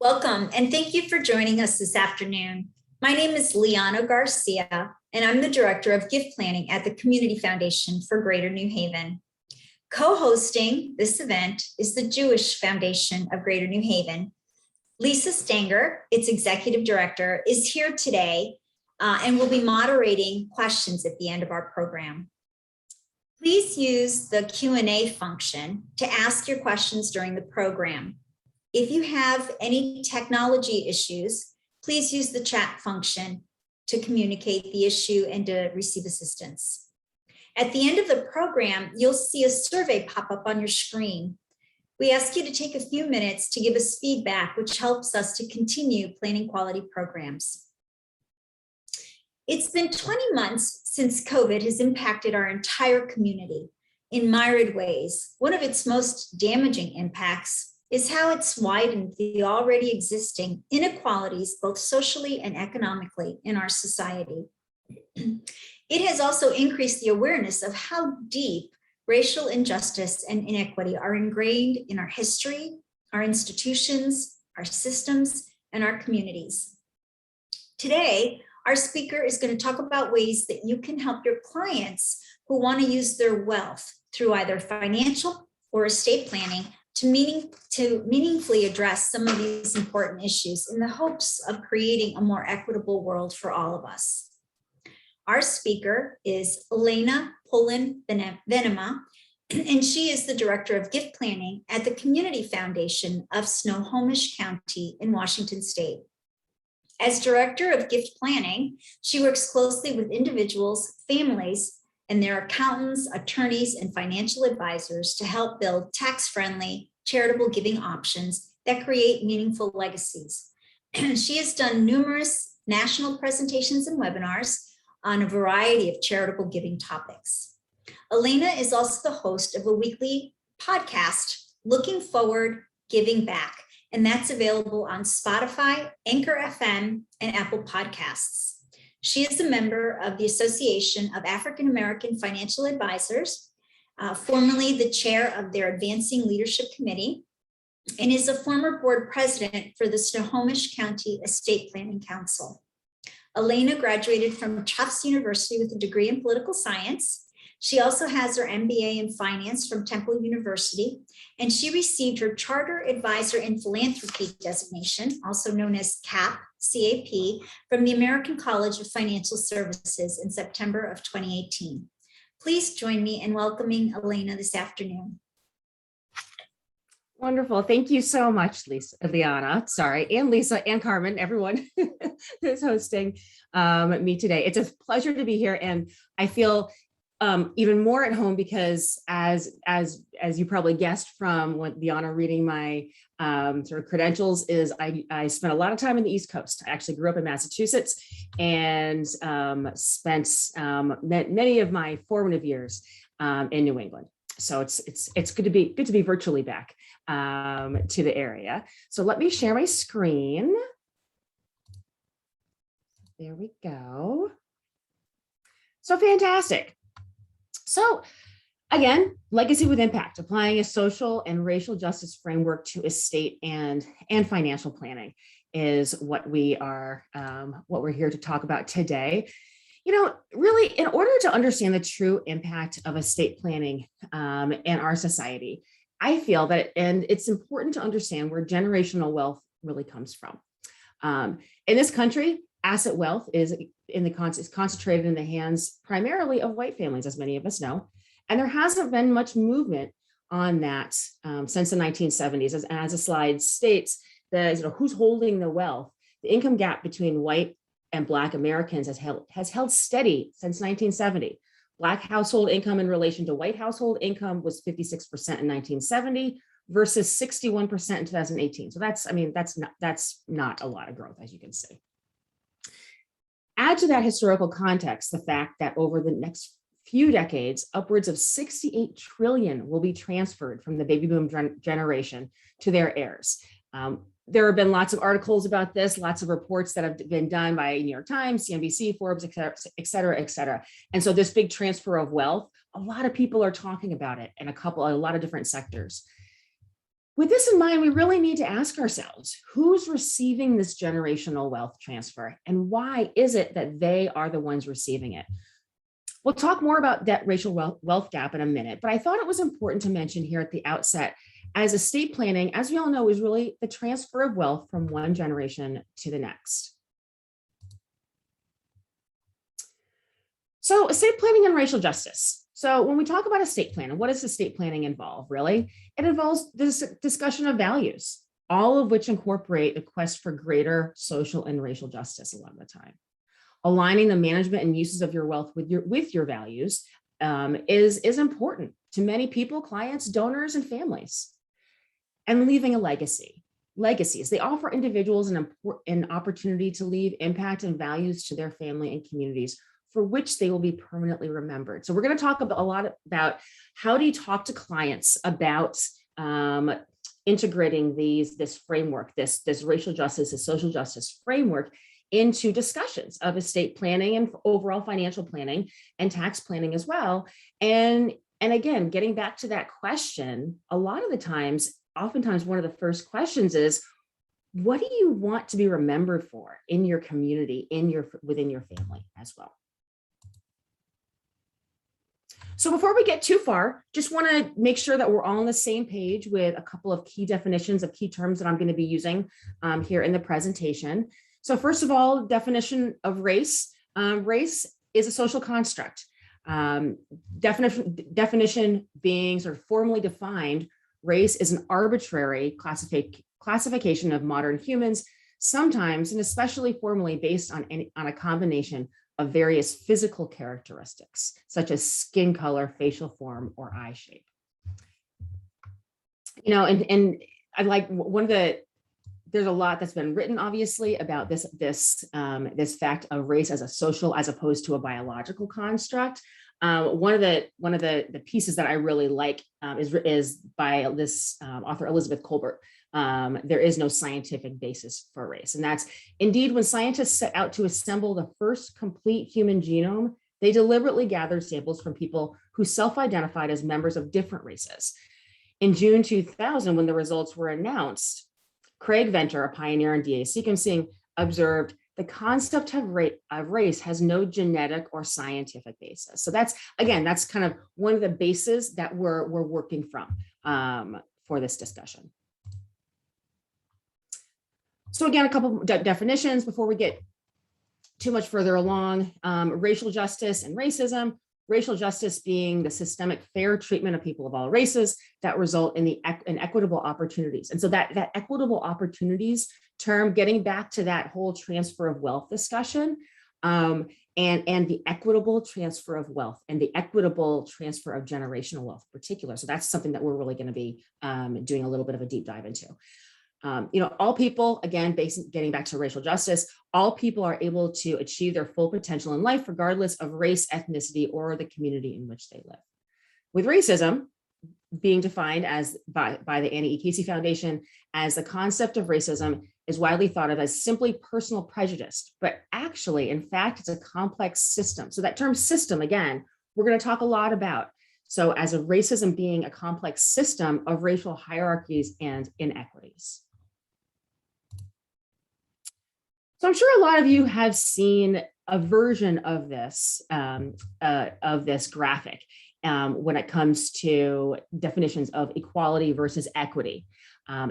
Welcome, and thank you for joining us this afternoon. My name is Liana Garcia, and I'm the Director of Gift Planning at the Community Foundation for Greater New Haven. Co-hosting this event is the Jewish Foundation of Greater New Haven. Lisa Stanger, its Executive Director, is here today and will be moderating questions at the end of our program. Please use the Q&A function to ask your questions during the program. If you have any technology issues, please use the chat function to communicate the issue and to receive assistance. At the end of the program, you'll see a survey pop up on your screen. We ask you to take a few minutes to give us feedback, which helps us to continue planning quality programs. It's been 20 months since COVID has impacted our entire community in myriad ways. One of its most damaging impacts is how it's widened the already existing inequalities, both socially and economically, in our society. It has also increased the awareness of how deep racial injustice and inequity are ingrained in our history, our institutions, our systems, and our communities. Today, our speaker is going to talk about ways that you can help your clients who want to use their wealth through either financial or estate planning to meaningfully address some of these important issues in the hopes of creating a more equitable world for all of us. Our speaker is Elena Pullen-Venema, and she is the Director of Gift Planning at the Community Foundation of Snohomish County in Washington State. As Director of Gift Planning, she works closely with individuals, families, and their accountants, attorneys, and financial advisors to help build tax-friendly, charitable giving options that create meaningful legacies. She has done numerous national presentations and webinars on a variety of charitable giving topics. Elena is also the host of a weekly podcast, Looking Forward, Giving Back, and that's available on Spotify, Anchor FM, and Apple Podcasts. She is a member of the Association of African American Financial Advisors, formerly the chair of their Advancing Leadership Committee, and is a former board president for the Snohomish County Estate Planning Council. Elena graduated from Tufts University with a degree in political science. She also has her MBA in finance from Temple University, and she received her Charter Advisor in Philanthropy designation, also known as CAP, from the American College of Financial Services in September of 2018. Please join me in welcoming Elena this afternoon. Wonderful. Thank you so much, Liana, and Lisa and Carmen, everyone who's hosting me today. It's a pleasure to be here, and I feel even more at home because as you probably guessed from what Liana reading my sort of credentials is, I spent a lot of time in the East Coast. I actually grew up in Massachusetts and spent many of my formative years in New England. So it's good to be virtually back to the area. So let me share my screen. There we go. So fantastic. So again, legacy with impact, applying a social and racial justice framework to estate and financial planning is what we're here to talk about today. You know, really, in order to understand the true impact of estate planning in our society, I feel that, and it's important to understand where generational wealth really comes from. In this country, asset wealth is concentrated in the hands primarily of white families, as many of us know, and there hasn't been much movement on that since the 1970s. As the slide states, who's holding the wealth? The income gap between white and Black Americans has held steady since 1970. Black household income in relation to white household income was 56% in 1970 versus 61% in 2018. So that's not a lot of growth, as you can see. Add to that historical context the fact that over the next few decades, upwards of 68 trillion will be transferred from the baby boom generation to their heirs. There have been lots of articles about this, lots of reports that have been done by New York Times, CNBC, Forbes, et cetera, et cetera. And so this big transfer of wealth, a lot of people are talking about it in a lot of different sectors. With this in mind, we really need to ask ourselves, who's receiving this generational wealth transfer, and why is it that they are the ones receiving it? We'll talk more about that racial wealth gap in a minute, but I thought it was important to mention here at the outset, as estate planning, as we all know, is really the transfer of wealth from one generation to the next. So estate planning and racial justice. So when we talk about estate planning, what does estate planning involve, really? It involves this discussion of values, all of which incorporate a quest for greater social and racial justice a lot of the time. Aligning the management and uses of your wealth with your values is important to many people, clients, donors, and families. And leaving a legacy. Legacies, they offer individuals an opportunity to leave impact and values to their family and communities for which they will be permanently remembered. So we're going to talk a lot about how do you talk to clients about integrating this framework, this racial justice, this social justice framework into discussions of estate planning and overall financial planning and tax planning as well. And again, getting back to that question, a lot of the times, oftentimes one of the first questions is, what do you want to be remembered for in your community, within your family as well? So before we get too far, just want to make sure that we're all on the same page with a couple of key definitions of key terms that I'm going to be using here in the presentation. So first of all, definition of race. Race is a social construct. Definition being sort of formally defined, race is an arbitrary classification of modern humans, sometimes and especially formally based on a combination of various physical characteristics, such as skin color, facial form, or eye shape. You know, and I like there's a lot that's been written, obviously, about this fact of race as a social as opposed to a biological construct. One of the pieces that I really like is by this author Elizabeth Kolbert. There is no scientific basis for race, and that's indeed when scientists set out to assemble the first complete human genome, they deliberately gathered samples from people who self-identified as members of different races. In June 2000, when the results were announced, Craig Venter, a pioneer in DNA sequencing, observed the concept of race has no genetic or scientific basis. So that's kind of one of the bases that we're working from for this discussion. So again, a couple definitions before we get too much further along. Racial justice and racism. Racial justice being the systemic fair treatment of people of all races that result in equitable opportunities. And so that equitable opportunities term, getting back to that whole transfer of wealth discussion, and the equitable transfer of wealth and the equitable transfer of generational wealth in particular. So that's something that we're really going to be doing a little bit of a deep dive into. All people, again, getting back to racial justice, all people are able to achieve their full potential in life, regardless of race, ethnicity, or the community in which they live. With racism being defined as by the Annie E. Casey Foundation as the concept of racism is widely thought of as simply personal prejudice, but actually, in fact, it's a complex system. So that term system, again, we're going to talk a lot about. So as a racism being a complex system of racial hierarchies and inequities. So I'm sure a lot of you have seen a version of this graphic when it comes to definitions of equality versus equity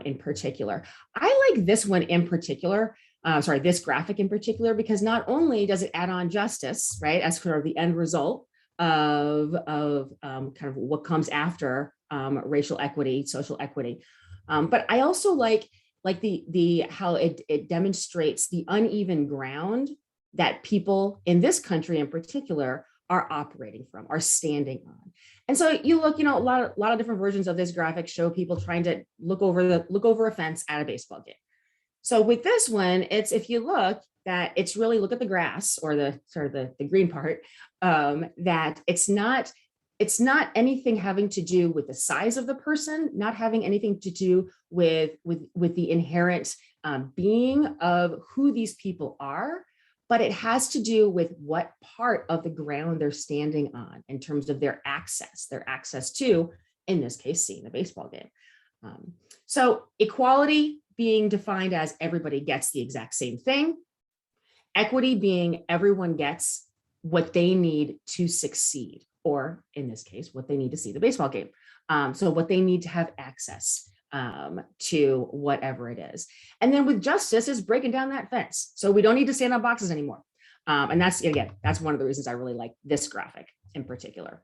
in particular. I like this one in particular, this graphic in particular, because not only does it add on justice, right, as sort of the end result of kind of what comes after racial equity, social equity, but I also like the how it demonstrates the uneven ground that people in this country in particular are operating from, are standing on. And so you look, a lot of different versions of this graphic show people trying to look over a fence at a baseball game. So with this one, it's, if you look, that it's really, look at the grass or the sort of the green part, that it's not anything having to do with the size of the person, not having anything to do with the inherent being of who these people are, but it has to do with what part of the ground they're standing on in terms of their access to, in this case, seeing a baseball game. So equality being defined as everybody gets the exact same thing. Equity being everyone gets what they need to succeed, or in this case, what they need to see the baseball game. So what they need to have access to whatever it is. And then with justice is breaking down that fence. So we don't need to stand on boxes anymore. And that's, again, that's one of the reasons I really like this graphic in particular.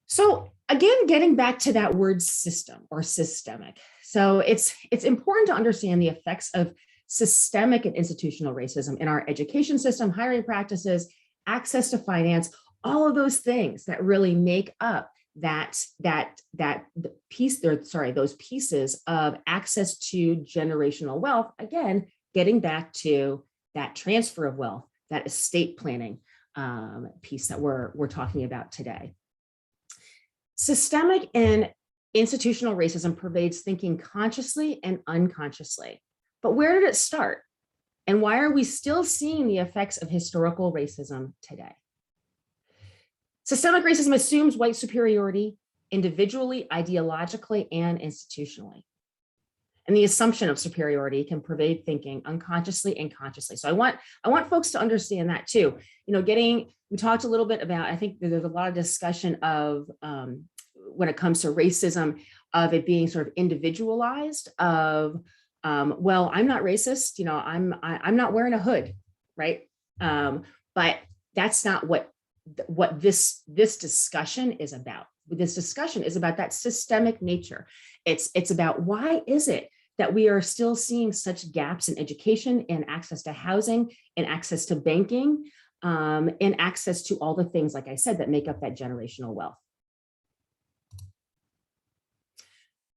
So again, getting back to that word system or systemic. So it's important to understand the effects of systemic and institutional racism in our education system, hiring practices, access to finance, all of those things that really make up those pieces of access to generational wealth. Again, getting back to that transfer of wealth, that estate planning piece that we're talking about today. Systemic and institutional racism pervades thinking consciously and unconsciously. But where did it start? And why are we still seeing the effects of historical racism today? Systemic racism assumes white superiority individually, ideologically, and institutionally. And the assumption of superiority can pervade thinking unconsciously and consciously. So I want folks to understand that too. You know, we talked a little bit about, I think there's a lot of discussion of when it comes to racism, of it being sort of individualized, of well, I'm not racist, you know, I'm not wearing a hood, right? But that's not what this discussion is about. This discussion is about that systemic nature. It's about why is it that we are still seeing such gaps in education and access to housing and access to banking and access to all the things, like I said, that make up that generational wealth.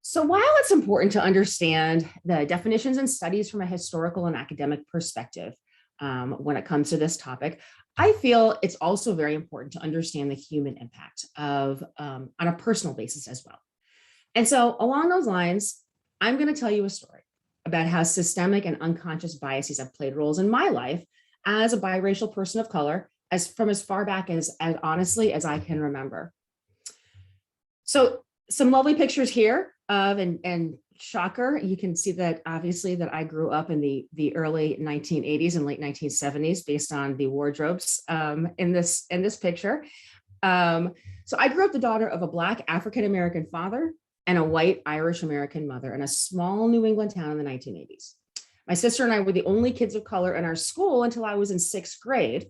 So while it's important to understand the definitions and studies from a historical and academic perspective when it comes to this topic, I feel it's also very important to understand the human impact of on a personal basis as well. And so along those lines, I'm going to tell you a story about how systemic and unconscious biases have played roles in my life as a biracial person of color, from as far back as honestly as I can remember. So some lovely pictures here of, and shocker, you can see that obviously that I grew up in the early 1980s and late 1970s based on the wardrobes in this picture. So I grew up the daughter of a Black African-American father and a white Irish-American mother in a small New England town in the 1980s. My sister and I were the only kids of color in our school until I was in 6th grade.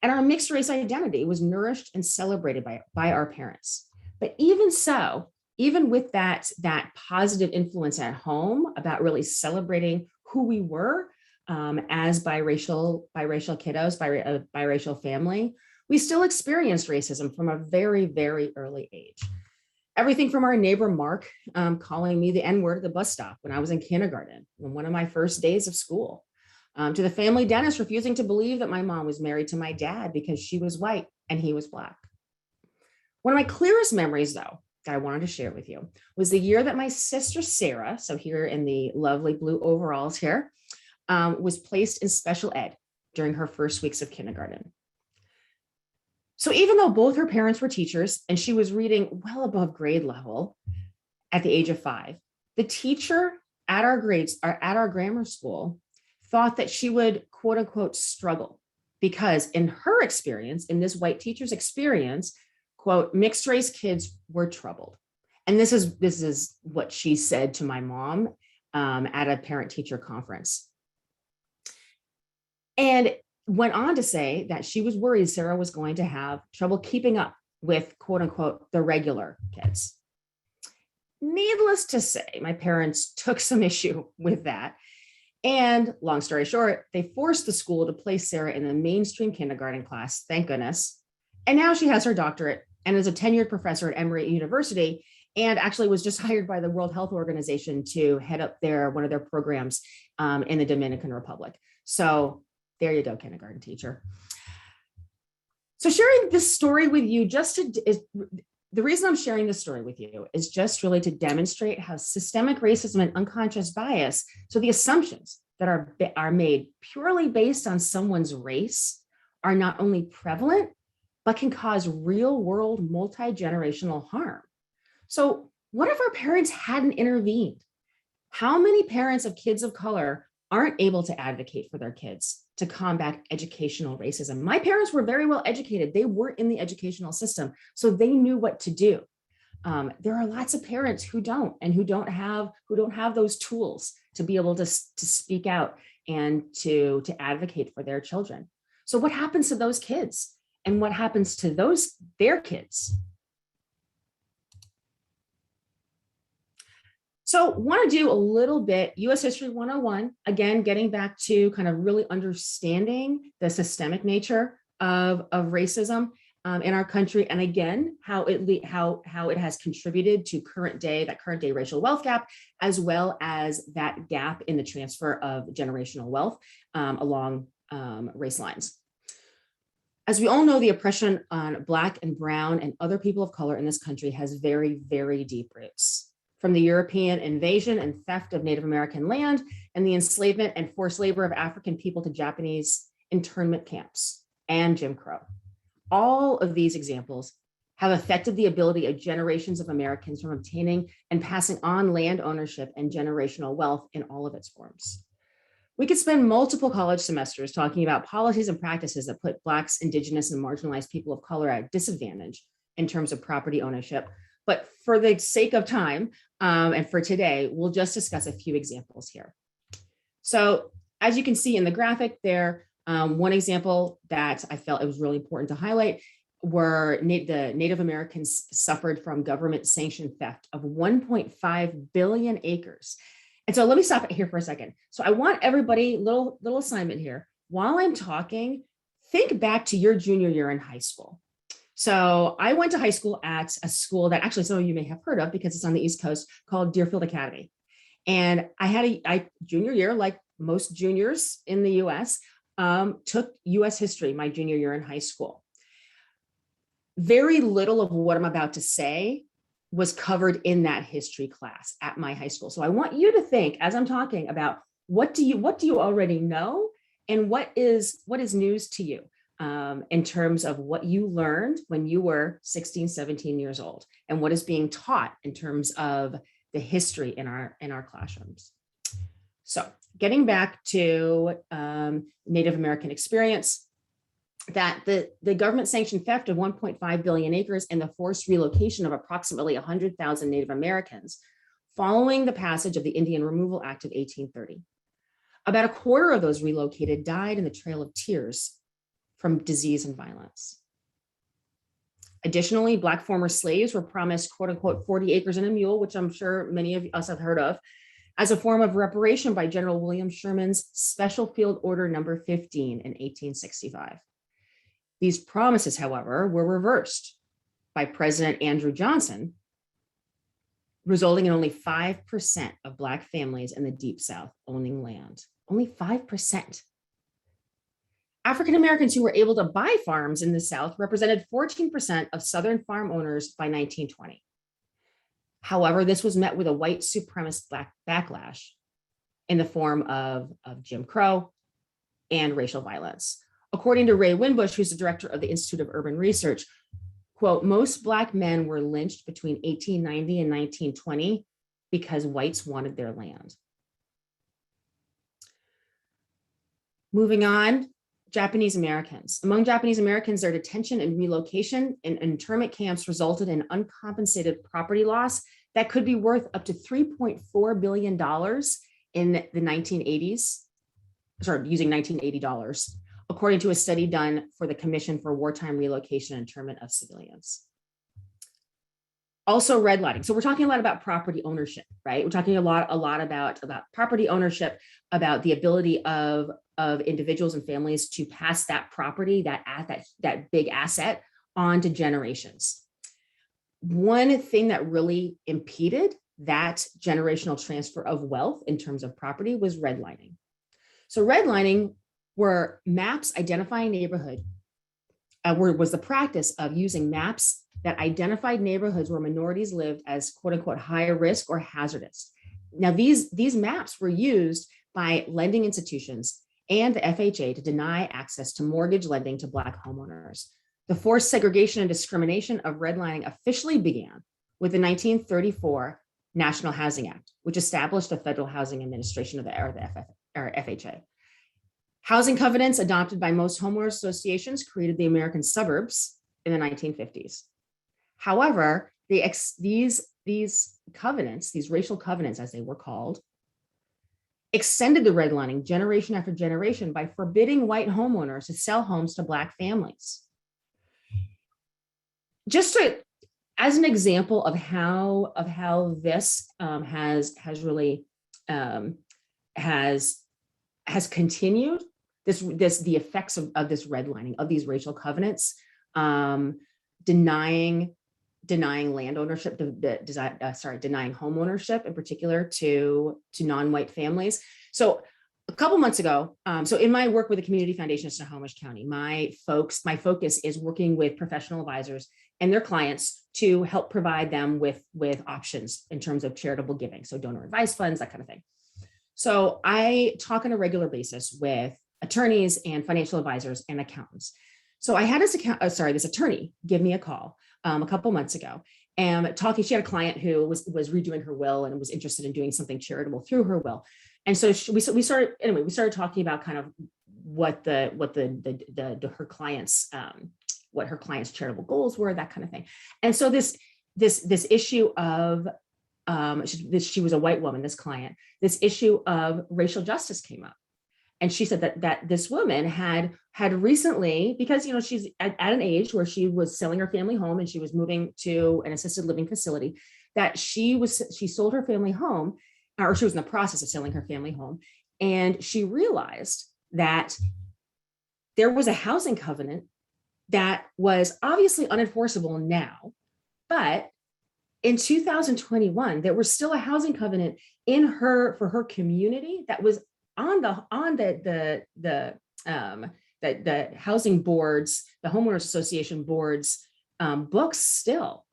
And our mixed race identity was nourished and celebrated by our parents. But even so, even with that positive influence at home about really celebrating who we were as biracial kiddos, biracial family, we still experienced racism from a very, very early age. Everything from our neighbor Mark calling me the N-word at the bus stop when I was in kindergarten, on one of my first days of school, to the family dentist refusing to believe that my mom was married to my dad because she was white and he was Black. One of my clearest memories, though, that I wanted to share with you was the year that my sister Sarah, so here in the lovely blue overalls here, was placed in special ed during her first weeks of kindergarten. So even though both her parents were teachers and she was reading well above grade level at the age of 5, the teacher at our grammar school thought that she would, quote unquote, struggle because in her experience, in this white teacher's experience, quote, mixed race kids were troubled. And this is what she said to my mom at a parent teacher conference. And went on to say that she was worried Sarah was going to have trouble keeping up with, quote unquote, the regular kids. Needless to say, my parents took some issue with that. And long story short, they forced the school to place Sarah in a mainstream kindergarten class, thank goodness. And now she has her doctorate and is a tenured professor at Emory University, and actually was just hired by the World Health Organization to head up one of their programs in the Dominican Republic. So there you go, kindergarten teacher. So sharing this story with you, the reason I'm sharing this story with you is just really to demonstrate how systemic racism and unconscious bias, so the assumptions that are made purely based on someone's race, are not only prevalent, but can cause real-world multi-generational harm. So what if our parents hadn't intervened? How many parents of kids of color aren't able to advocate for their kids to combat educational racism? My parents were very well educated. They were in the educational system, so they knew what to do. There are lots of parents who don't, and who don't have those tools to be able to speak out and to advocate for their children. So what happens to those kids? And what happens to their kids? So want to do a little bit US History 101, again, getting back to kind of really understanding the systemic nature of racism in our country, and again, how it has contributed to current day racial wealth gap, as well as that gap in the transfer of generational wealth along race lines. As we all know, the oppression on Black and Brown and other people of color in this country has very, very deep roots. From the European invasion and theft of Native American land and the enslavement and forced labor of African people to Japanese internment camps and Jim Crow. All of these examples have affected the ability of generations of Americans from obtaining and passing on land ownership and generational wealth in all of its forms. We could spend multiple college semesters talking about policies and practices that put Blacks, Indigenous, and marginalized people of color at disadvantage in terms of property ownership. But for the sake of time and for today, we'll just discuss a few examples here. So as you can see in the graphic there, one example that I felt it was really important to highlight were the Native Americans suffered from government sanctioned theft of 1.5 billion acres. And so let me stop it here for a second. So I want everybody, little assignment here. While I'm talking, think back to your junior year in high school. So I went to high school at a school that actually some of you may have heard of because it's on the East Coast, called Deerfield Academy. And I had a junior year, like most juniors in the US, took US history my junior year in high school. Very little of what I'm about to say was covered in that history class at my high school. So I want you to think, as I'm talking, about what do you already know, and what is news to you in terms of what you learned when you were 16, 17 years old, and what is being taught in terms of the history in our classrooms. So getting back to Native American experience, that the government sanctioned theft of 1.5 billion acres and the forced relocation of approximately 100,000 Native Americans following the passage of the Indian Removal Act of 1830. About a quarter of those relocated died in the Trail of Tears from disease and violence. Additionally, Black former slaves were promised, quote unquote, 40 acres and a mule, which I'm sure many of us have heard of, as a form of reparation by General William Sherman's Special Field Order number 15 in 1865. These promises, however, were reversed by President Andrew Johnson, resulting in only 5% of Black families in the Deep South owning land. Only 5%. African Americans who were able to buy farms in the South represented 14% of Southern farm owners by 1920. However, this was met with a white supremacist backlash in the form of Jim Crow and racial violence. According to Ray Winbush, who's the director of the Institute of Urban Research, quote, most Black men were lynched between 1890 and 1920 because whites wanted their land. Moving on, Japanese Americans. Among Japanese Americans, their detention and relocation in internment camps resulted in uncompensated property loss that could be worth up to $3.4 billion in the 1980s, using 1980 dollars, according to a study done for the Commission for Wartime Relocation and Internment of Civilians. Also redlining. So we're talking a lot about property ownership, right? We're talking a lot about property ownership, about the ability of individuals and families to pass that property, that big asset, on to generations. One thing that really impeded that generational transfer of wealth in terms of property was redlining. So redlining were maps identifying neighborhood, was the practice of using maps that identified neighborhoods where minorities lived as quote unquote high risk or hazardous. Now these maps were used by lending institutions and the FHA to deny access to mortgage lending to Black homeowners. The forced segregation and discrimination of redlining officially began with the 1934 National Housing Act, which established the Federal Housing Administration of the FHA. Housing covenants adopted by most homeowners associations created the American suburbs in the 1950s. However, these covenants, these racial covenants, as they were called, extended the redlining generation after generation by forbidding white homeowners to sell homes to Black families. Just as an example of how this has really continued the effects of this redlining, of these racial covenants, denying land ownership, denying home ownership in particular to non-white families. So a couple months ago, so in my work with the Community Foundation of Snohomish County, my focus is working with professional advisors and their clients to help provide them with options in terms of charitable giving, so donor advised funds, that kind of thing. So I talk on a regular basis with attorneys and financial advisors and accountants. So I had this attorney give me a call a couple months ago, and she had a client who was redoing her will and was interested in doing something charitable through her will. And so we started talking about kind of what her clients charitable goals were, that kind of thing. And so this issue of she was a white woman, this client, this issue of racial justice came up. And she said that this woman had recently, because she's at an age where she was selling her family home and she was moving to an assisted living facility, that she sold her family home, or she was in the process of selling her family home, and she realized that there was a housing covenant that was obviously unenforceable now, but in 2021 there was still a housing covenant for her community that was on the housing boards, the homeowners association boards books still,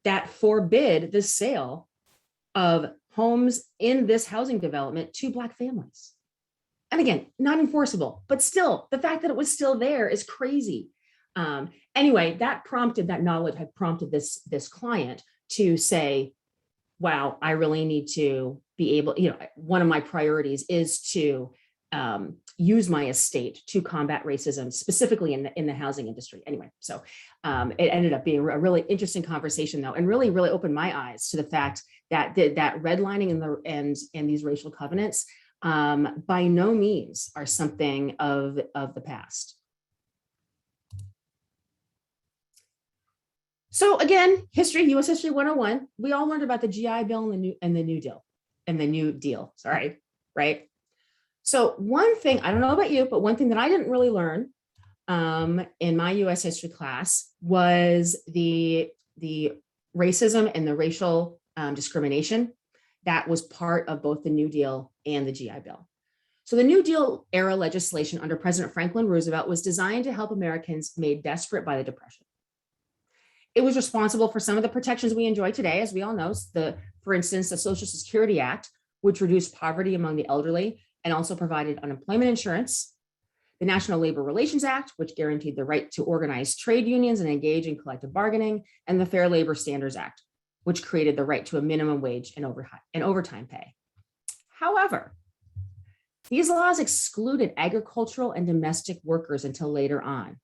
that forbid the sale of homes in this housing development to Black families. And again, not enforceable, but still, the fact that it was still there is crazy. Anyway, that knowledge had prompted this client to say, wow, I really need to be able, one of my priorities is to use my estate to combat racism, specifically in the housing industry. Anyway, so it ended up being a really interesting conversation, though, and really opened my eyes to the fact that that redlining and these racial covenants by no means are something of the past. So again, U.S. History 101, we all learned about the GI Bill and the New Deal, right? So one thing, I don't know about you, but one thing that I didn't really learn in my U.S. history class was the racism and the racial discrimination that was part of both the New Deal and the GI Bill. So the New Deal era legislation under President Franklin Roosevelt was designed to help Americans made desperate by the Depression. It was responsible for some of the protections we enjoy today, as we all know, for instance, the Social Security Act, which reduced poverty among the elderly and also provided unemployment insurance, the National Labor Relations Act, which guaranteed the right to organize trade unions and engage in collective bargaining, and the Fair Labor Standards Act, which created the right to a minimum wage and overtime pay. However, these laws excluded agricultural and domestic workers until later on.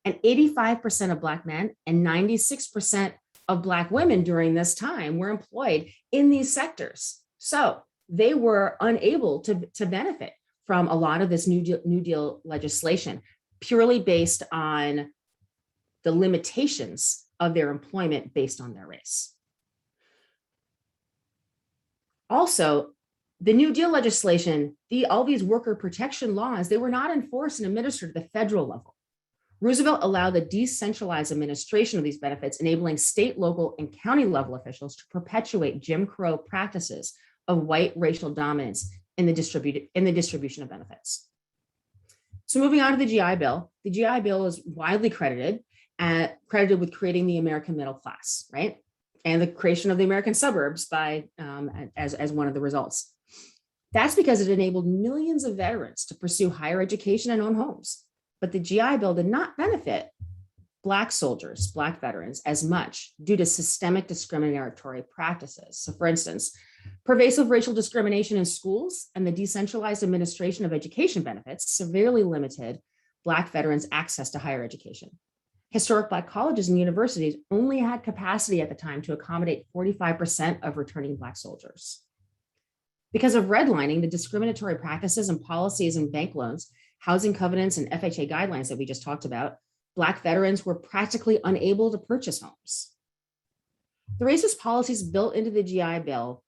And 85% of Black men and 96% of Black women during this time were employed in these sectors. So they were unable to benefit from a lot of this New Deal legislation, purely based on the limitations of their employment based on their race. Also, the New Deal legislation, all these worker protection laws, they were not enforced and administered at the federal level. Roosevelt allowed the decentralized administration of these benefits, enabling state, local, and county level officials to perpetuate Jim Crow practices of white racial dominance in the distribution of benefits. So moving on to the GI Bill, the GI Bill is widely credited with creating the American middle class, right? And the creation of the American suburbs as one of the results. That's because it enabled millions of veterans to pursue higher education and own homes. but the GI Bill did not benefit Black soldiers, Black veterans as much due to systemic discriminatory practices. So for instance, pervasive racial discrimination in schools and the decentralized administration of education benefits severely limited Black veterans' access to higher education. Historic Black colleges and universities only had capacity at the time to accommodate 45% of returning Black soldiers. Because of redlining, the discriminatory practices and policies in bank loans, housing covenants, and FHA guidelines that we just talked about, Black veterans were practically unable to purchase homes. The racist policies built into the GI Bill,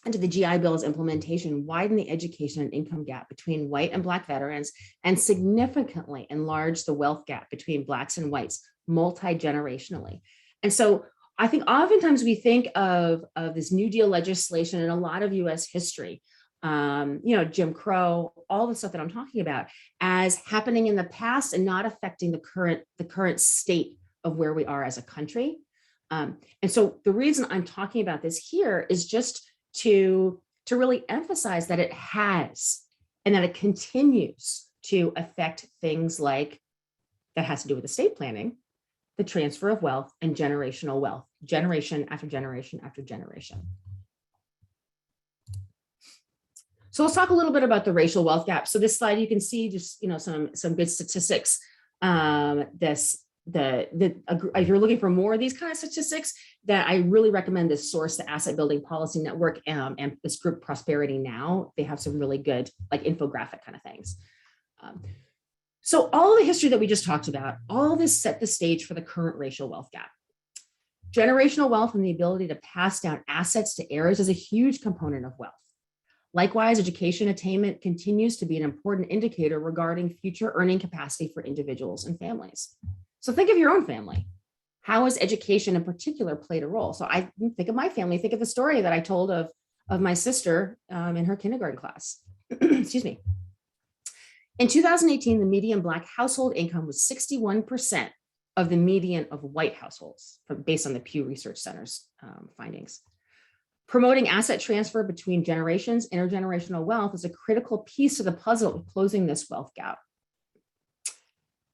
into the GI Bill's implementation, widened the education and income gap between white and Black veterans and significantly enlarged the wealth gap between Blacks and whites multi-generationally. And so I think oftentimes we think of this New Deal legislation in a lot of US history, Jim Crow, all the stuff that I'm talking about, as happening in the past and not affecting the current state of where we are as a country. And so the reason I'm talking about this here is just to really emphasize that it has and that it continues to affect things like that has to do with estate planning, the transfer of wealth, and generational wealth, generation after generation after generation. So let's talk a little bit about the racial wealth gap. So this slide, you can see just some good statistics. If you're looking for more of these kind of statistics, that I really recommend this source, the Asset Building Policy Network, and this group Prosperity Now. They have some really good like infographic kind of things. So all the history that we just talked about, all this set the stage for the current racial wealth gap. Generational wealth and the ability to pass down assets to heirs is a huge component of wealth. Likewise, education attainment continues to be an important indicator regarding future earning capacity for individuals and families. So think of your own family. How has education in particular played a role? So I think of my family, think of the story that I told of my sister in her kindergarten class. Excuse me. In 2018, the median Black household income was 61% of the median of white households, based on the Pew Research Center's findings. Promoting asset transfer between generations, intergenerational wealth, is a critical piece of the puzzle of closing this wealth gap.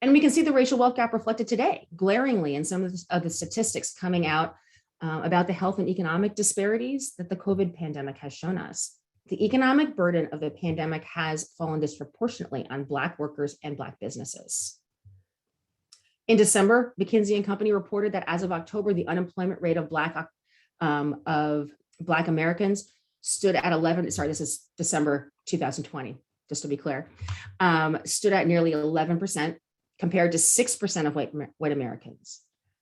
And we can see the racial wealth gap reflected today, glaringly in some of the statistics coming out about the health and economic disparities that the COVID pandemic has shown us. The economic burden of the pandemic has fallen disproportionately on Black workers and Black businesses. In December, McKinsey & Company reported that as of October, the unemployment rate of Black Americans stood at this is December 2020, just to be clear, stood at nearly 11%, compared to 6% of white Americans.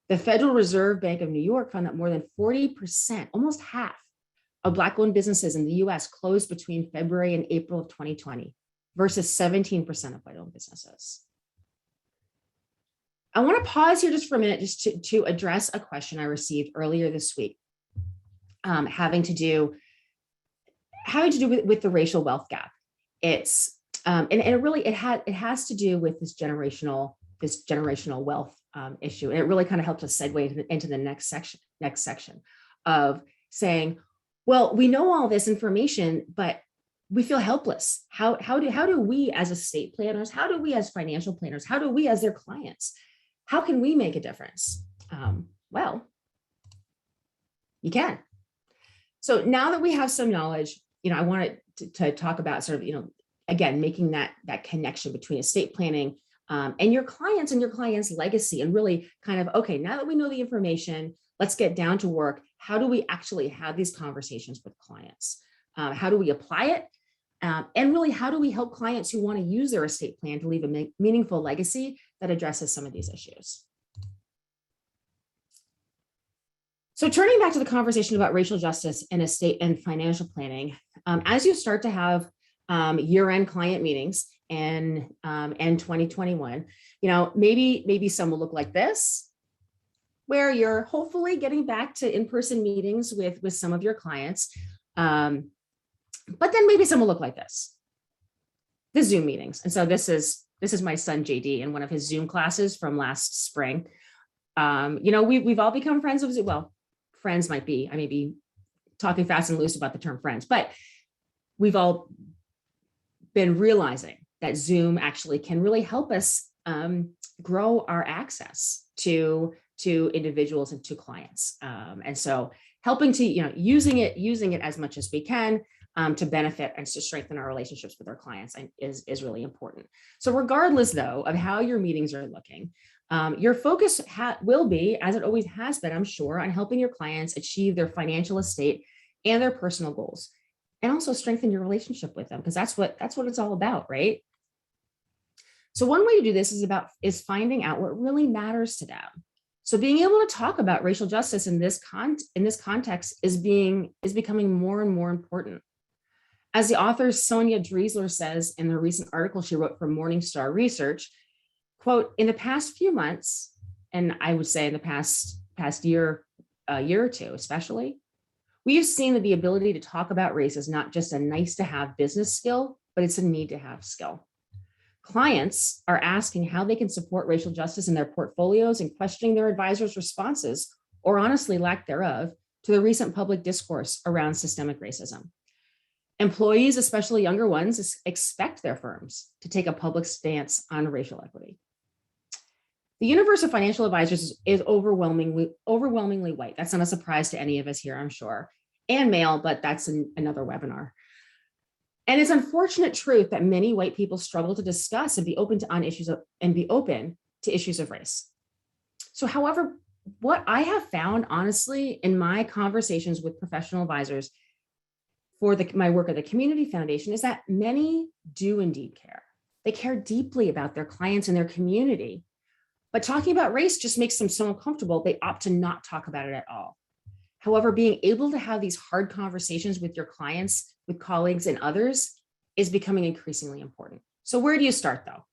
The Federal Reserve Bank of New York found that more than 40%, almost half, of Black-owned businesses in the US closed between February and April of 2020 versus 17% of white-owned businesses. I want to pause here just for a minute just to address a question I received earlier this week, having to do with the racial wealth gap. It's and it has to do with this generational wealth issue, and it really kind of helped us segue into the next section of saying, well, we know all this information, but we feel helpless. How do we as estate planners, how do we as financial planners, how do we as their clients, how can we make a difference? Well, you can. So now that we have some knowledge, I wanted to talk about sort of, again, making that connection between estate planning and your clients legacy, and really kind of, okay, now that we know the information, let's get down to work. How do we actually have these conversations with clients? How do we apply it? And really, how do we help clients who want to use their estate plan to leave a meaningful legacy that addresses some of these issues? So turning back to the conversation about racial justice and estate and financial planning, as you start to have year-end client meetings in 2021, maybe some will look like this, where you're hopefully getting back to in-person meetings with some of your clients. But then maybe some will look like this, the Zoom meetings. And so this is my son, JD, in one of his Zoom classes from last spring. We've all become friends with Zoom. Well, friends I may be talking fast and loose about the term friends, but we've all been realizing that Zoom actually can really help us grow our access to individuals and to clients. And so helping to, using it as much as we can to benefit and to strengthen our relationships with our clients is really important. So regardless though of how your meetings are looking, your focus will be, as it always has been, I'm sure, on helping your clients achieve their financial estate and their personal goals, and also strengthen your relationship with them, because that's what it's all about, right? So one way to do this is finding out what really matters to them. So being able to talk about racial justice in this context is becoming more and more important. As the author Sonia Driesler says in the recent article she wrote for Morningstar Research, quote, in the past few months, and I would say in the past year, a year or two especially, we have seen that the ability to talk about race is not just a nice to have business skill, but it's a need to have skill. Clients are asking how they can support racial justice in their portfolios and questioning their advisors' responses, or honestly lack thereof, to the recent public discourse around systemic racism. Employees, especially younger ones, expect their firms to take a public stance on racial equity. The universe of financial advisors is overwhelmingly white. That's not a surprise to any of us here, I'm sure, and male, but that's another webinar. And it's unfortunate truth that many white people struggle to discuss and be open to issues of race. So, however, what I have found, honestly, in my conversations with professional advisors for my work at the Community Foundation is that many do indeed care. They care deeply about their clients and their community, but talking about race just makes them so uncomfortable, they opt to not talk about it at all. However, being able to have these hard conversations with your clients, with colleagues and others is becoming increasingly important. So where do you start though,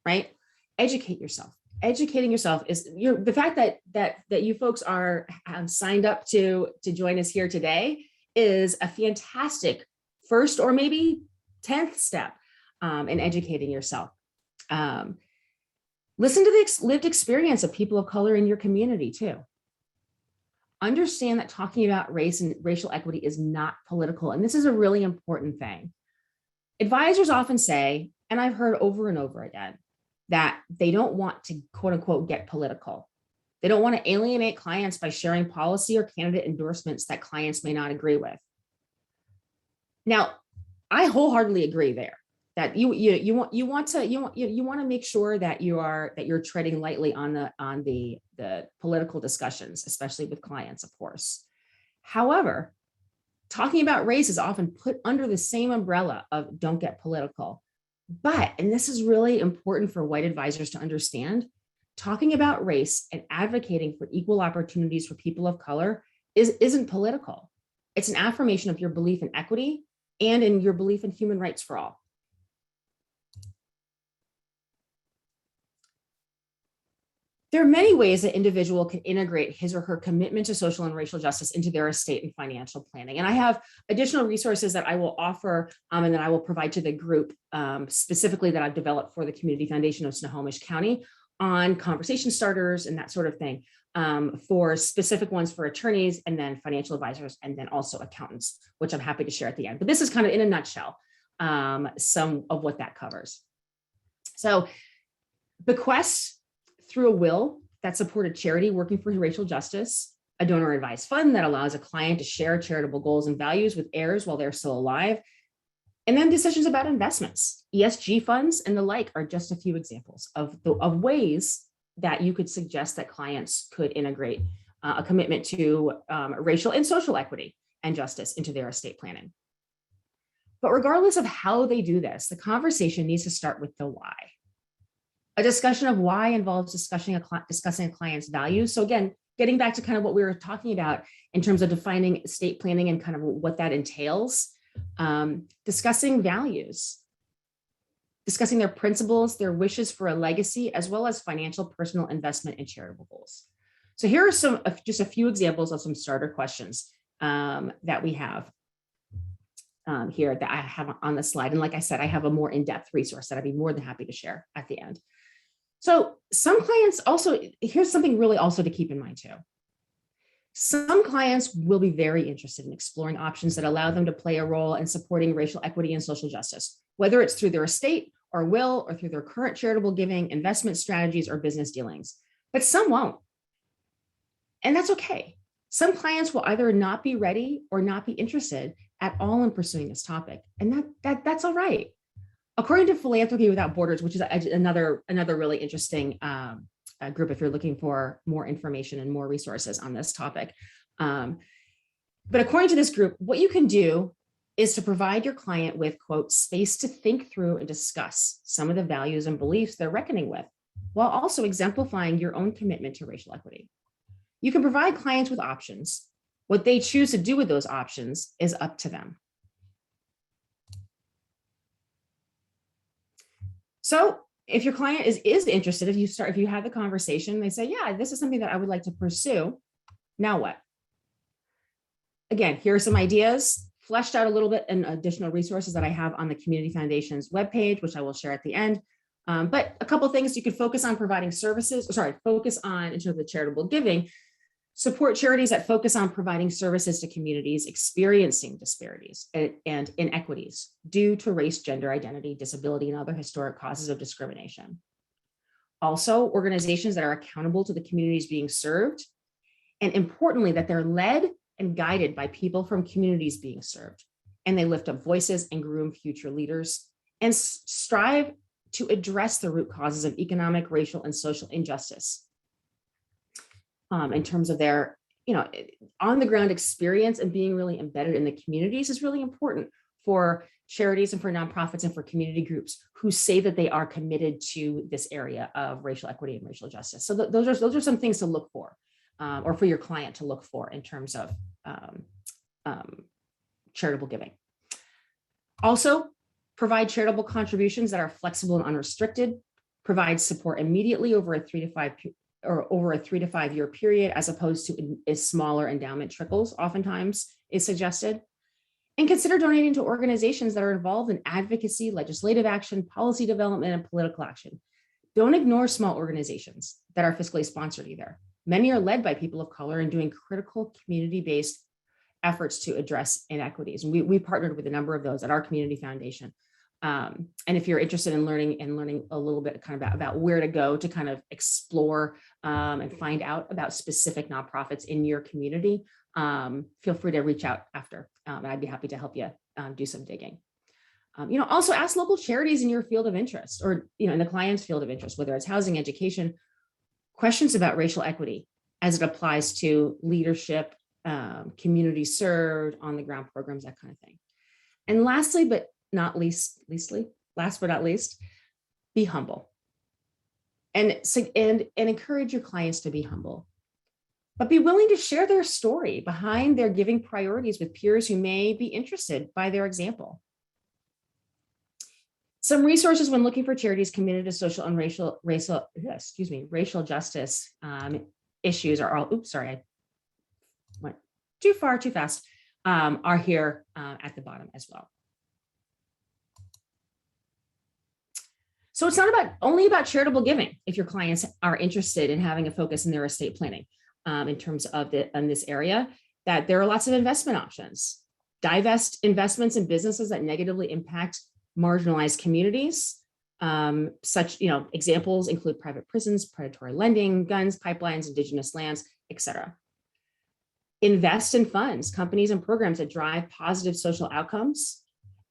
right? Educate yourself. Educating yourself is the fact that you folks have signed up to join us here today is a fantastic first or maybe 10th step in educating yourself. Listen to the lived experience of people of color in your community too. Understand that talking about race and racial equity is not political. And this is a really important thing. Advisors often say, and I've heard over and over again, that they don't want to quote unquote get political. They don't want to alienate clients by sharing policy or candidate endorsements that clients may not agree with. Now, I wholeheartedly agree there. That you want to make sure that you're treading lightly on the political discussions, especially with clients, of course. However, talking about race is often put under the same umbrella of don't get political. But, and this is really important for white advisors to understand, talking about race and advocating for equal opportunities for people of color isn't political. It's an affirmation of your belief in equity and in your belief in human rights for all. There are many ways that individual can integrate his or her commitment to social and racial justice into their estate and financial planning. And I have additional resources that I will offer and that I will provide to the group specifically that I've developed for the Community Foundation of Snohomish County on conversation starters and that sort of thing for specific ones for attorneys and then financial advisors and then also accountants, which I'm happy to share at the end. But this is kind of in a nutshell, some of what that covers. So bequests through a will that supported charity working for racial justice, a donor advised fund that allows a client to share charitable goals and values with heirs while they're still alive, and then decisions about investments, ESG funds and the like are just a few examples of ways that you could suggest that clients could integrate a commitment to racial and social equity and justice into their estate planning. But regardless of how they do this, the conversation needs to start with the why. A discussion of why involves discussing a client's values. So again, getting back to kind of what we were talking about in terms of defining estate planning and kind of what that entails, discussing values, discussing their principles, their wishes for a legacy, as well as financial, personal, investment, and charitable goals. So here are just a few examples of some starter questions that we have here that I have on the slide. And like I said, I have a more in-depth resource that I'd be more than happy to share at the end. So some clients also, here's something really also to keep in mind too. Some clients will be very interested in exploring options that allow them to play a role in supporting racial equity and social justice, whether it's through their estate or will, or through their current charitable giving, investment strategies, or business dealings, but some won't. And that's okay. Some clients will either not be ready or not be interested at all in pursuing this topic. And that's all right. According to Philanthropy Without Borders, which is another really interesting group if you're looking for more information and more resources on this topic. But according to this group, what you can do is to provide your client with, quote, space to think through and discuss some of the values and beliefs they're reckoning with, while also exemplifying your own commitment to racial equity. You can provide clients with options. What they choose to do with those options is up to them. So if your client is interested, if you have the conversation, they say, yeah, this is something that I would like to pursue. Now what? Again, here are some ideas, fleshed out a little bit, and additional resources that I have on the Community Foundation's webpage, which I will share at the end. But a couple of things you could focus on providing services, focus on in terms of the charitable giving. Support charities that focus on providing services to communities experiencing disparities and inequities due to race, gender identity, disability, and other historic causes of discrimination. Also, organizations that are accountable to the communities being served, and importantly, that they're led and guided by people from communities being served, and they lift up voices and groom future leaders and strive to address the root causes of economic, racial, and social injustice. In terms of their, on the ground experience and being really embedded in the communities is really important for charities and for nonprofits and for community groups who say that they are committed to this area of racial equity and racial justice. So those are some things to look for, or for your client to look for in terms of charitable giving. Also, provide charitable contributions that are flexible and unrestricted. Provide support immediately over a 3 to 5 year period, as opposed to a smaller endowment trickles, oftentimes is suggested. And consider donating to organizations that are involved in advocacy, legislative action, policy development, and political action. Don't ignore small organizations that are fiscally sponsored either. Many are led by people of color and doing critical community-based efforts to address inequities. And we partnered with a number of those at our community foundation. And if you're interested in learning a little bit kind of about where to go to kind of explore and find out about specific nonprofits in your community, feel free to reach out after, and I'd be happy to help you do some digging. Also ask local charities in your field of interest, or in the client's field of interest, whether it's housing, education, questions about racial equity as it applies to leadership, community served, on the ground programs, that kind of thing. And lastly, but not least, be humble and encourage your clients to be humble, but be willing to share their story behind their giving priorities with peers who may be interested by their example. Some resources when looking for charities committed to social and racial justice issues are all, I went too fast, are here at the bottom as well. So it's not only about charitable giving if your clients are interested in having a focus in their estate planning in terms of in this area, that there are lots of investment options. Divest investments in businesses that negatively impact marginalized communities. Examples include private prisons, predatory lending, guns, pipelines, indigenous lands, etc. Invest in funds, companies, and programs that drive positive social outcomes.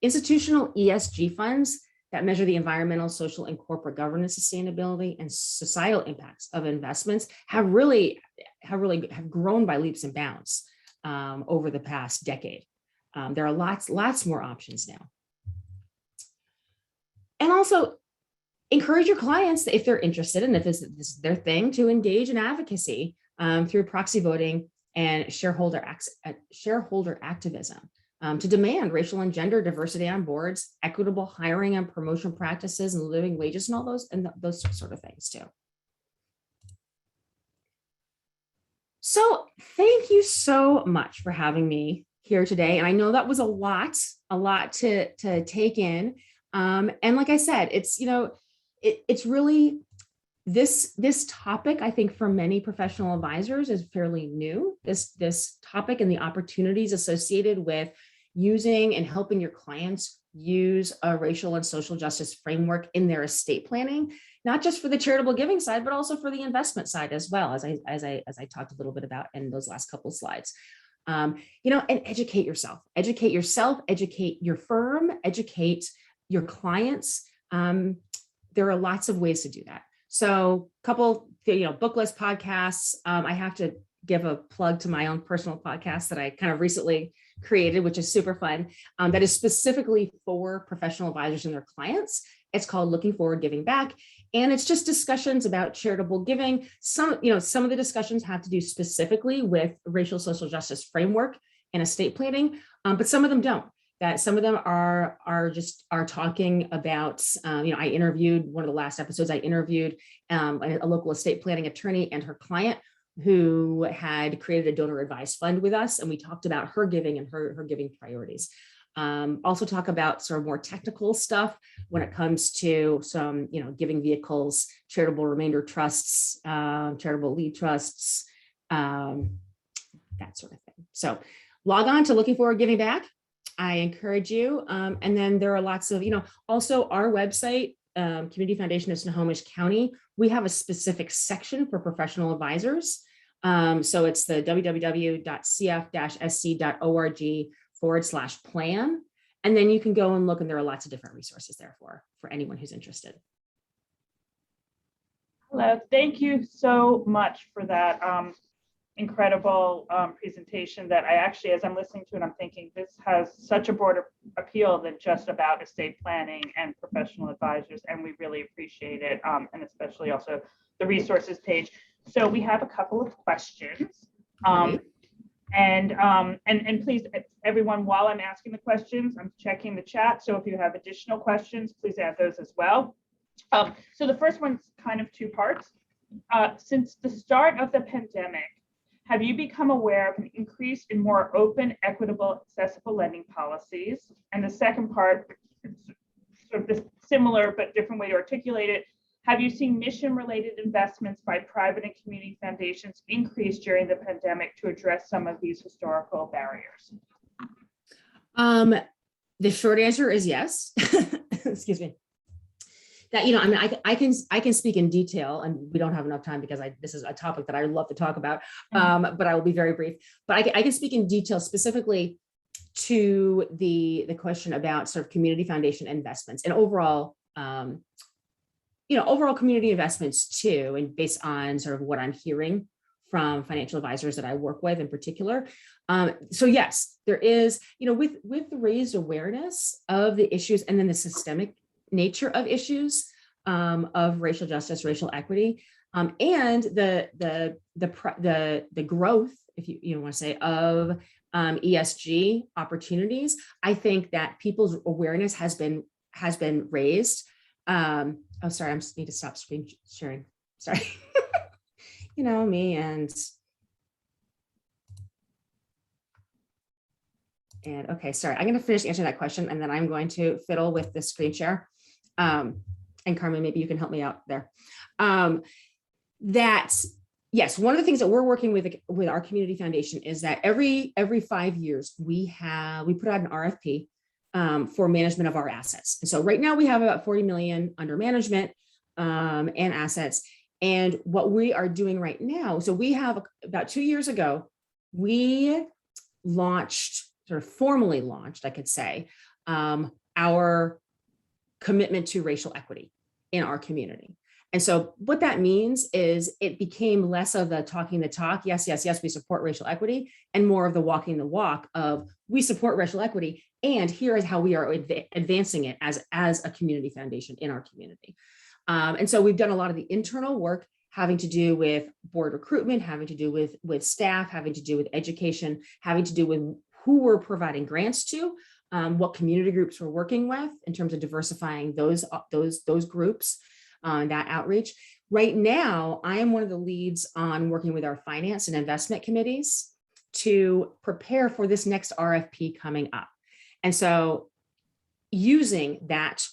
Institutional ESG funds that measure the environmental, social, and corporate governance sustainability and societal impacts of investments have grown by leaps and bounds over the past decade. There are lots more options now. And also encourage your clients, if they're interested and if this is their thing, to engage in advocacy through proxy voting and shareholder activism. To demand racial and gender diversity on boards, equitable hiring and promotion practices, and living wages, and all those sort of things too. So thank you so much for having me here today. And I know that was a lot to take in. And like I said, it's really this topic, I think, for many professional advisors is fairly new. This topic and the opportunities associated with using and helping your clients use a racial and social justice framework in their estate planning, not just for the charitable giving side, but also for the investment side as well, as I talked a little bit about in those last couple of slides. And educate yourself, educate your firm, educate your clients. There are lots of ways to do that. So couple, book list podcasts. I have to give a plug to my own personal podcast that I kind of recently created, which is super fun. That is specifically for professional advisors and their clients. It's called Looking Forward, Giving Back. And it's just discussions about charitable giving. Some of the discussions have to do specifically with racial social justice framework and estate planning, but some of them don't. That some of them are talking about, I interviewed one of the last episodes, I interviewed a local estate planning attorney and her client who had created a donor advised fund with us. And we talked about her giving and her giving priorities. Also talk about sort of more technical stuff when it comes to some, giving vehicles, charitable remainder trusts, charitable lead trusts, that sort of thing. So log on to Looking Forward, Giving Back. I encourage you. And then there are lots of, also our website, Community Foundation of Snohomish County, we have a specific section for professional advisors. So it's the www.cf-sc.org/plan. And then you can go and look, and there are lots of different resources there for anyone who's interested. Hello, thank you so much for that incredible presentation that I actually, as I'm listening to it, I'm thinking this has such a broader appeal than just about estate planning and professional advisors, and we really appreciate it, and especially also the resources page. So we have a couple of questions, and please, everyone, while I'm asking the questions, I'm checking the chat. So if you have additional questions, please add those as well. So the first one's kind of two parts. Since the start of the pandemic, have you become aware of an increase in more open, equitable, accessible lending policies? And the second part, sort of this similar but different way to articulate it, have you seen mission-related investments by private and community foundations increase during the pandemic to address some of these historical barriers? The short answer is yes. Excuse me. That, I can speak in detail, and we don't have enough time because this is a topic that I love to talk about, but I will be very brief. But I can speak in detail specifically to the question about sort of community foundation investments and overall, overall community investments too, and based on sort of what I'm hearing from financial advisors that I work with in particular. So yes, there is, with the raised awareness of the issues and then the systemic nature of issues of racial justice, racial equity, and the growth, if you want to say, of ESG opportunities. I think that people's awareness has been raised. Oh, sorry, I just need to stop screen sharing. Sorry, me and okay, sorry, I'm going to finish answering that question, and then I'm going to fiddle with the screen share. And Carmen, maybe you can help me out there. That yes, one of the things that we're working with our community foundation is that every 5 years we put out an RFP for management of our assets. And so right now we have about 40 million under management and assets. And what we are doing right now, so we have about 2 years ago, we formally launched, I could say, our commitment to racial equity in our community. And so what that means is it became less of the talking the talk, yes, we support racial equity, and more of the walking the walk of we support racial equity, and here is how we are advancing it as a community foundation in our community. And so we've done a lot of the internal work having to do with board recruitment, having to do with staff, having to do with education, having to do with who we're providing grants to, what community groups we're working with in terms of diversifying those groups, that outreach. Right now, I am one of the leads on working with our finance and investment committees to prepare for this next RFP coming up. And so using that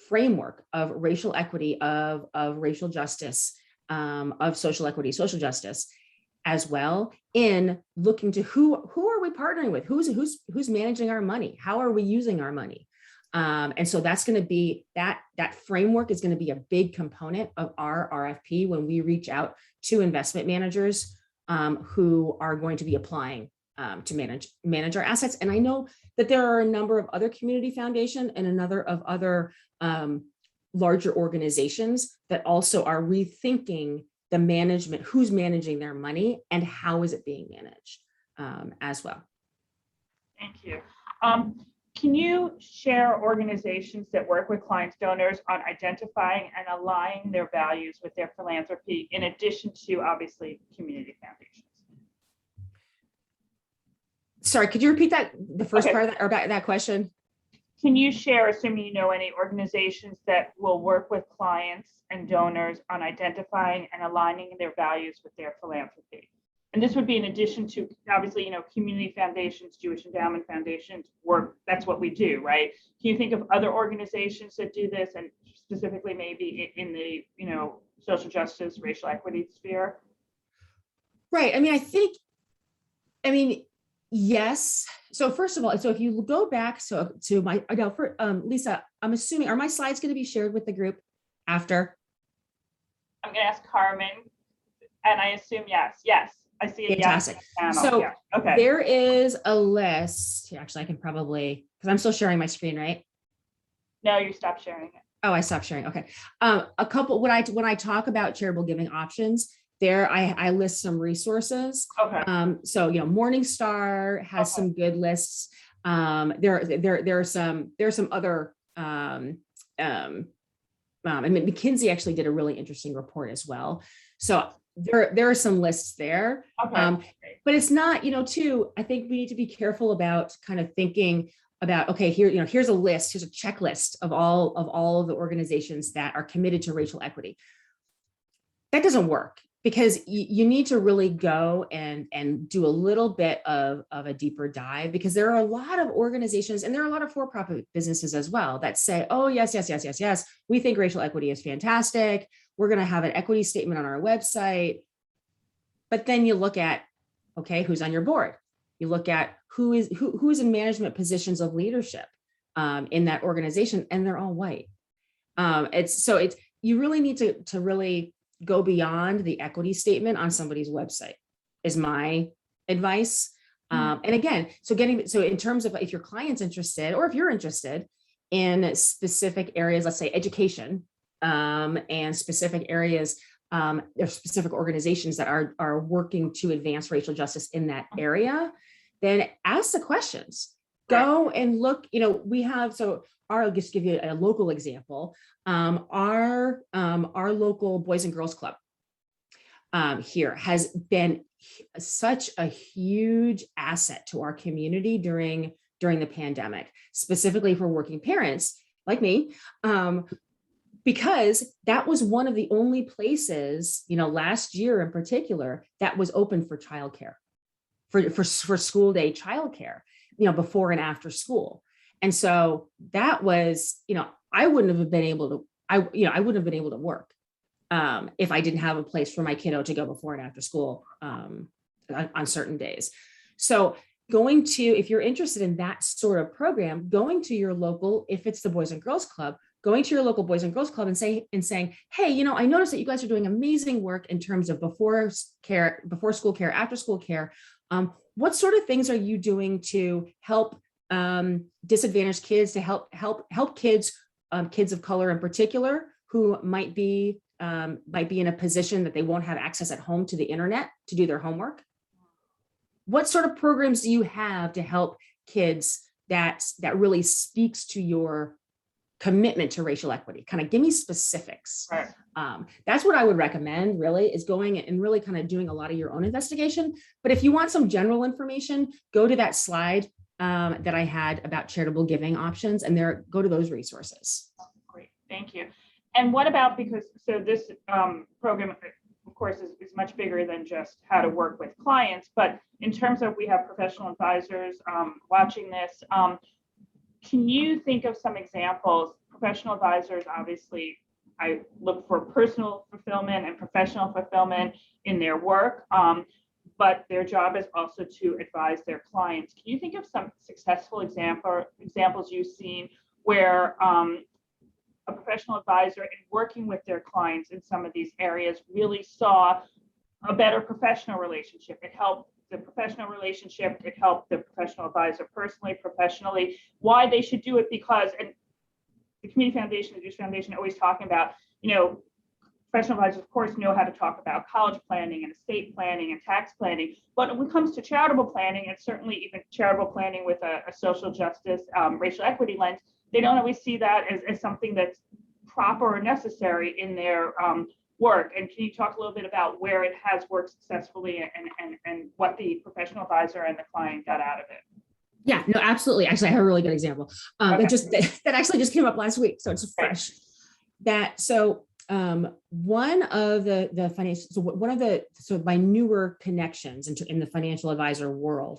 framework of racial equity, of racial justice, of social equity, social justice, as well in looking to who are we partnering with, who's managing our money, how are we using our money. And so that's going to be that framework is going to be a big component of our RFP when we reach out to investment managers who are going to be applying to manage our assets. And I know that there are a number of other community foundation and another of other larger organizations that also are rethinking the management, who's managing their money and how is it being managed as well. Thank you. Can you share organizations that work with clients, donors on identifying and aligning their values with their philanthropy, in addition to obviously community foundations? Sorry, could you repeat that, the first part of that, or that question? Can you share, assuming you know any organizations that will work with clients and donors on identifying and aligning their values with their philanthropy? And this would be in addition to, obviously, community foundations, Jewish endowment foundations work. That's what we do, right? Can you think of other organizations that do this, and specifically maybe in the, social justice, racial equity sphere? Right. Yes. So first of all, so if you go back to my, Lisa, I'm assuming, are my slides going to be shared with the group after? I'm going to ask Carmen, and I assume yes. I see a fantastic. Yes. So yeah. Okay. There is a list. Actually, I can probably, because I'm still sharing my screen, right? No, you stopped sharing it. Oh, I stopped sharing. Okay. A couple, when I talk about charitable giving options, there I list some resources. Okay. So Morningstar has some good lists. There are some other and McKinsey actually did a really interesting report as well. So there are some lists there. Okay. But it's not, I think we need to be careful about kind of thinking about, okay, here's a list, here's a checklist of all of the organizations that are committed to racial equity. That doesn't work, because you need to really go and do a little bit of a deeper dive, because there are a lot of organizations, and there are a lot of for-profit businesses as well, that say, oh, yes, we think racial equity is fantastic. We're going to have an equity statement on our website. But then you look at, okay, who's on your board? You look at who is in management positions of leadership in that organization, and they're all white. You really need to really go beyond the equity statement on somebody's website, is my advice. And again, so in terms of if your client's interested, or if you're interested in specific areas, let's say education, and specific areas, there are specific organizations that are working to advance racial justice in that area, then ask the questions. Go and look, we have, I'll just give you a local example. Our local Boys and Girls Club here has been such a huge asset to our community during the pandemic, specifically for working parents like me, because that was one of the only places, last year in particular, that was open for childcare, for school day childcare, before and after school. And so that was, I wouldn't have been able to work if I didn't have a place for my kiddo to go before and after school on certain days. So if you're interested in that sort of program, going to your local, if it's the Boys and Girls Club, going to your local Boys and Girls Club and saying, hey, I noticed that you guys are doing amazing work in terms of before school care, after school care. What sort of things are you doing to help disadvantaged kids, to help kids, kids of color in particular, who might be in a position that they won't have access at home to the internet to do their homework? What sort of programs do you have to help kids that really speaks to your commitment to racial equity? Kind of give me specifics. Right. That's what I would recommend, really, is going and really kind of doing a lot of your own investigation. But if you want some general information, go to that slide that I had about charitable giving options, and go to those resources. Great, thank you. And what about, because this program, of course, is much bigger than just how to work with clients, but in terms of, we have professional advisors watching this, can you think of some examples? Professional advisors, obviously, I look for personal fulfillment and professional fulfillment in their work. but their job is also to advise their clients. Can you think of some successful examples you've seen where a professional advisor in working with their clients in some of these areas really saw a better professional relationship? It helped the professional relationship, it helped the professional advisor personally, professionally, why they should do it, because, and the Community Foundation, the Jewish Foundation, always talking about, professional advisors, of course, know how to talk about college planning and estate planning and tax planning. But when it comes to charitable planning, and certainly even charitable planning with a social justice, racial equity lens, they don't always see that as something that's proper or necessary in their work. And can you talk a little bit about where it has worked successfully and what the professional advisor and the client got out of it? Yeah, no, absolutely. Actually, I have a really good example Okay. that actually just came up last week. So it's fresh. One of the financial, so my newer connections in the financial advisor world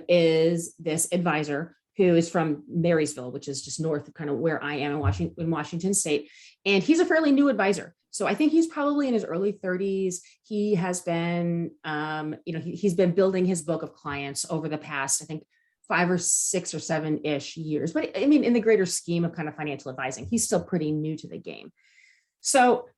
is this advisor who is from Marysville, which is just north of kind of where I am in Washington State. And he's a fairly new advisor. So I think he's probably in his early 30s. He has been, he's been building his book of clients over the past, I think, 5 or 6 or 7-ish years. But I mean, in the greater scheme of kind of financial advising, he's still pretty new to the game. So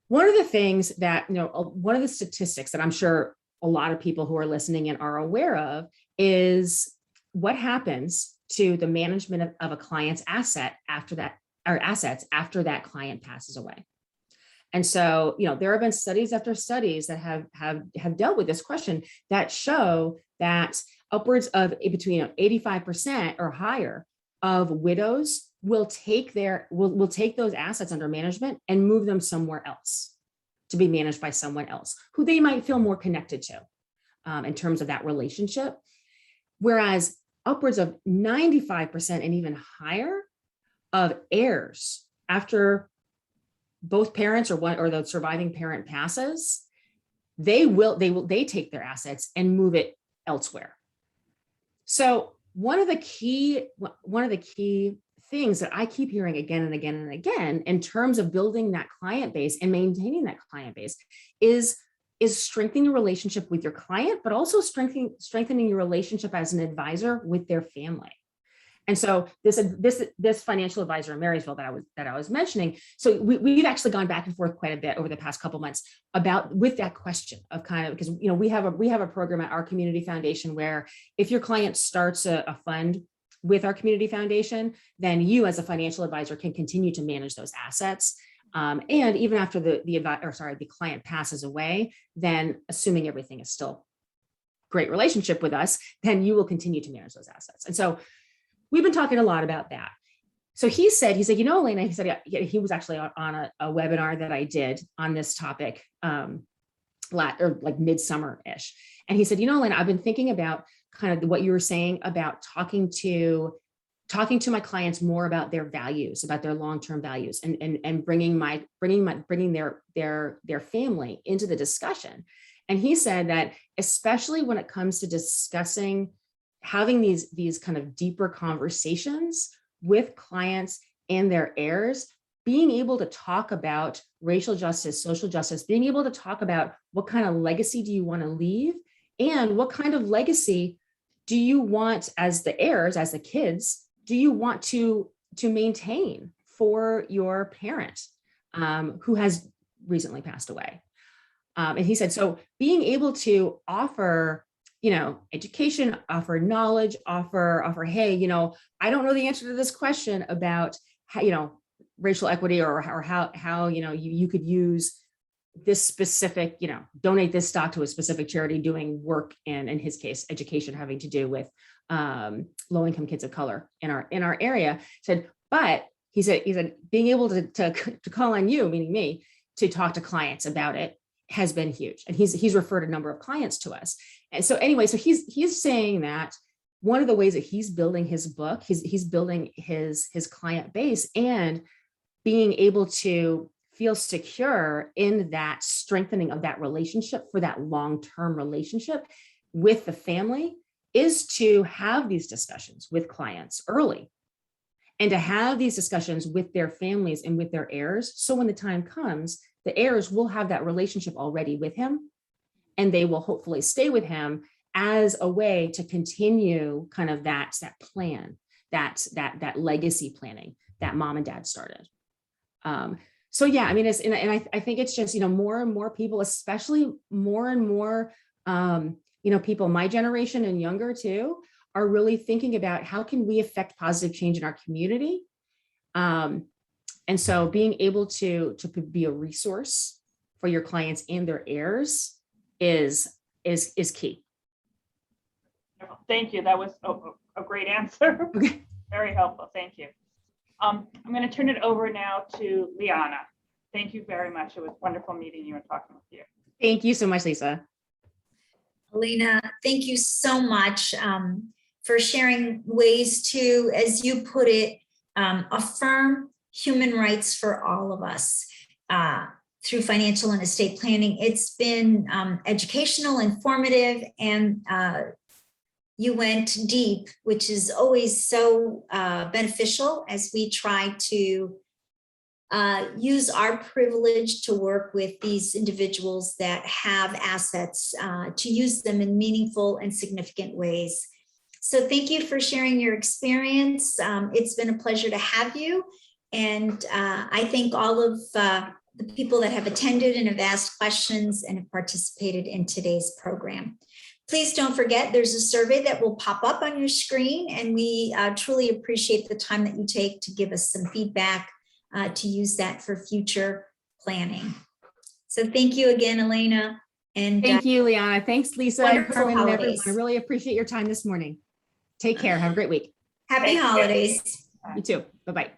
one of the things that, one of the statistics that I'm sure a lot of people who are listening in are aware of is what happens to the management of a client's assets after that client passes away. And so, there have been studies after studies that have dealt with this question that show that upwards of between 85% or higher of widows will take those assets under management and move them somewhere else to be managed by someone else who they might feel more connected to in terms of that relationship. Whereas upwards of 95% and even higher of heirs after both parents or the surviving parent passes, they take their assets and move it elsewhere. So one of the key things that I keep hearing again and again and again in terms of building that client base and maintaining that client base is strengthening your relationship with your client, but also strengthening your relationship as an advisor with their family. And so this financial advisor in Marysville that I was mentioning, so we've actually gone back and forth quite a bit over the past couple months with that question of kind of, because we have a program at our community foundation where if your client starts a fund with our community foundation, then you as a financial advisor can continue to manage those assets. And even after the client passes away, then assuming everything is still great relationship with us, then you will continue to manage those assets. And so we've been talking a lot about that. So he said, Elena, he said, he was actually on a webinar that I did on this topic, like midsummer-ish. And he said, Elena, I've been thinking about kind of what you were saying about talking to my clients more about their values, about their long-term values, and bringing their family into the discussion. And he said that especially when it comes to discussing having these kind of deeper conversations with clients and their heirs, being able to talk about racial justice, social justice, being able to talk about what kind of legacy do you want to leave and what kind of legacy do you want as the heirs, as the kids, do you want to maintain for your parent who has recently passed away? And he said, so being able to offer education, offer knowledge, offer, hey, I don't know the answer to this question about how, racial equity or how you could use this specific, donate this stock to a specific charity doing work in his case, education having to do with low-income kids of color in our area. He said, being able to call on you, meaning me, to talk to clients about it has been huge. And he's referred a number of clients to us. And so anyway, so he's saying that one of the ways that he's building his book, he's building his client base and being able to feel secure in that strengthening of that relationship for that long-term relationship with the family is to have these discussions with clients early and to have these discussions with their families and with their heirs. So when the time comes, the heirs will have that relationship already with him and they will hopefully stay with him as a way to continue kind of that plan, that legacy planning that mom and dad started. So yeah, I mean, I think it's just, more and more people, especially more and more, people my generation and younger too, are really thinking about how can we affect positive change in our community. And so being able to be a resource for your clients and their heirs is key. Thank you. That was a great answer. Okay. Very helpful. Thank you. I'm going to turn it over now to Liana. Thank you very much. It was wonderful meeting you and talking with you. Thank you so much, Lisa. Elena, thank you so much for sharing ways to, as you put it, affirm human rights for all of us through financial and estate planning. It's been educational, informative, and you went deep, which is always so beneficial as we try to use our privilege to work with these individuals that have assets to use them in meaningful and significant ways. So thank you for sharing your experience. It's been a pleasure to have you. And I thank all of the people that have attended and have asked questions and have participated in today's program. Please don't forget, there's a survey that will pop up on your screen, and we truly appreciate the time that you take to give us some feedback to use that for future planning. So thank you again, Elena. And thank you, Liana. Thanks, Lisa. Wonderful And holidays. I really appreciate your time this morning. Take care. Have a great week. Happy holidays. You too. Bye-bye.